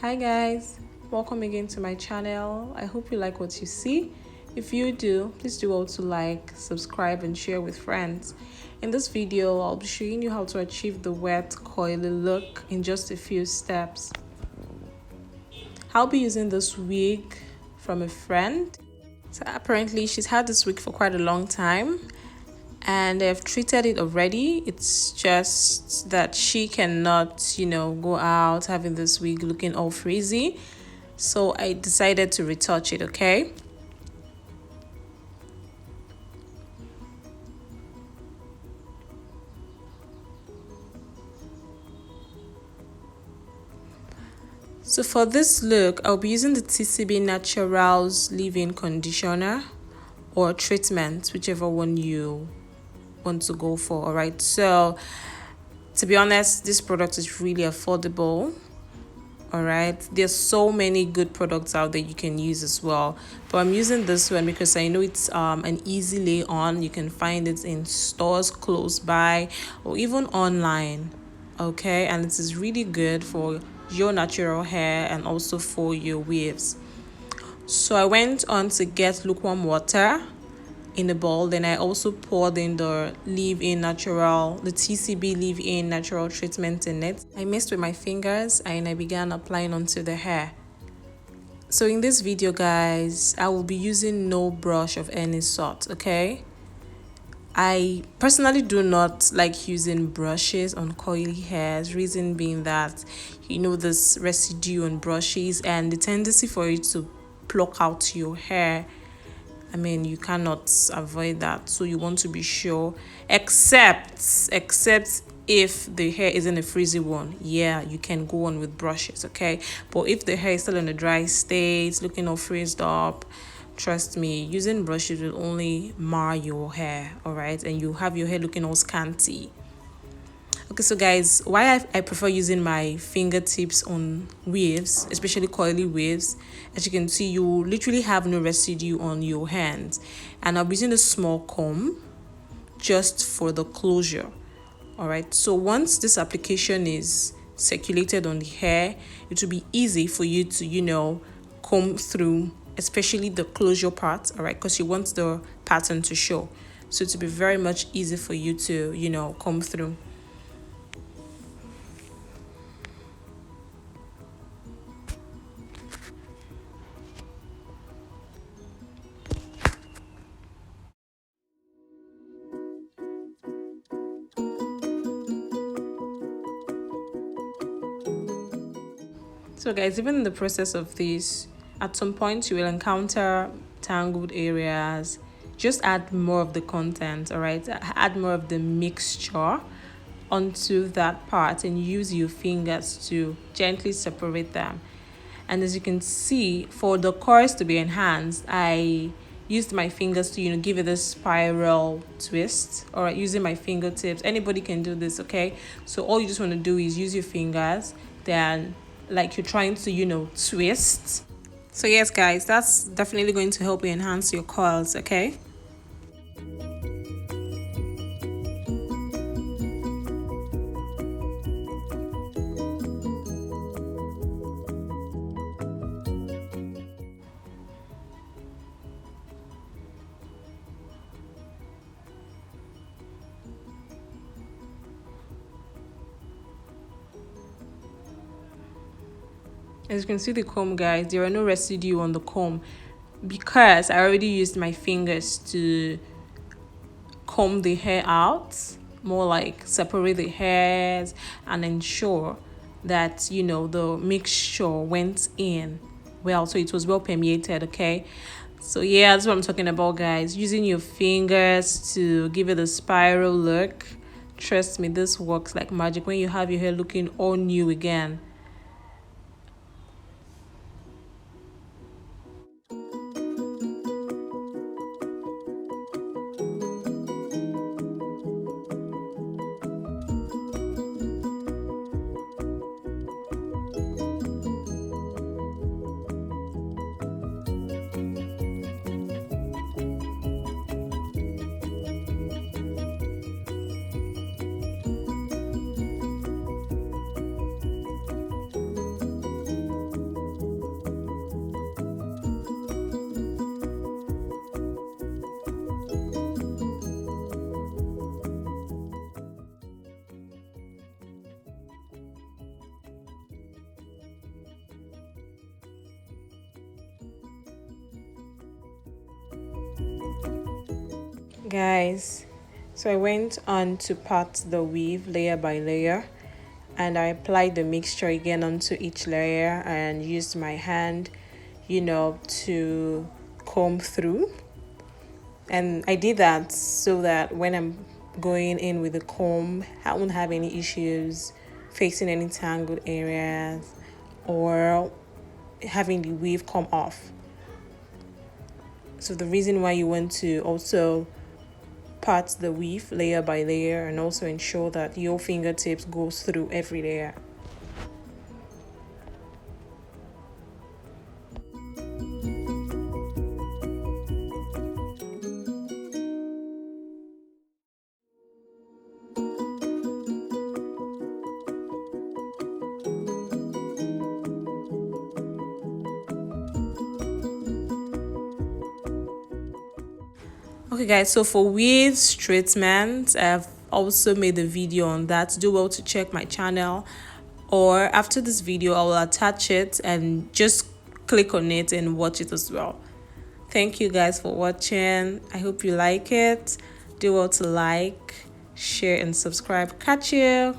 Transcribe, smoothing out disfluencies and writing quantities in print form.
Hi guys, welcome again to my channel. I hope you like what you see. If you do, please do also like, subscribe and share with friends. In this video, I'll be showing you how to achieve the wet coily look in just a few steps. I'll be using this wig from a friend. So apparently she's had this wig for quite a long time and I've treated it already. It's just that she cannot, go out having this wig looking all frizzy. So I decided to retouch it, okay? So for this look, I'll be using the TCB Naturals Leave-In Conditioner or treatment, whichever one you want to go for, all right? So to be honest, this product is really affordable. All right, there's so many good products out there you can use as well, but I'm using this one because I know it's an easy lay on. You can find it in stores close by or even online, okay? And it is really good for your natural hair and also for your waves. So I went on to get lukewarm water in a bowl. Then I also poured in the TCB leave-in natural treatment in it. I mixed with my fingers and I began applying onto the hair. So in this video, guys, I will be using no brush of any sort, okay? I personally do not like using brushes on coily hairs, reason being that this residue on brushes and the tendency for it to pluck out your hair. I mean, you cannot avoid that, so you want to be sure, except if the hair isn't a frizzy one. Yeah, you can go on with brushes, okay? But if the hair is still in a dry state, looking all frizzed up, trust me, using brushes will only mar your hair, all right? And you have your hair looking all scanty. Okay, so guys, why I prefer using my fingertips on waves, especially coily waves, as you can see, you literally have no residue on your hands. And I'll be using a small comb just for the closure. All right, so once this application is circulated on the hair, it will be easy for you to, comb through, especially the closure part, all right, because you want the pattern to show. So it will be very much easy for you to, comb through. So guys, even in the process of this, at some point you will encounter tangled areas. Just add more of the content, all right? Add more of the mixture onto that part and use your fingers to gently separate them. And as you can see, for the coils to be enhanced, I used my fingers to give it a spiral twist, or using my fingertips. Anybody can do this, okay? So all you just want to do is use your fingers, then like you're trying to twist. So yes guys, that's definitely going to help you enhance your coils, okay? As you can see the comb, guys, there are no residue on the comb because I already used my fingers to comb the hair out, more like separate the hairs and ensure that the mixture went in well, so it was well permeated, okay? So yeah, that's what I'm talking about, guys. Using your fingers to give it a spiral look. Trust me, this works like magic when you have your hair looking all new again. Guys, so I went on to part the weave layer by layer, and I applied the mixture again onto each layer and used my hand, to comb through. And I did that so that when I'm going in with the comb, I won't have any issues fixing any tangled areas or having the weave come off. So the reason why you want to also part the weave layer by layer and also ensure that your fingertips goes through every layer. Okay guys, so for weave treatment, I've also made a video on that. Do well to check my channel, or after this video I will attach it and just click on it and watch it as well. Thank you guys for watching. I hope you like it. Do well to like, share and subscribe. Catch you.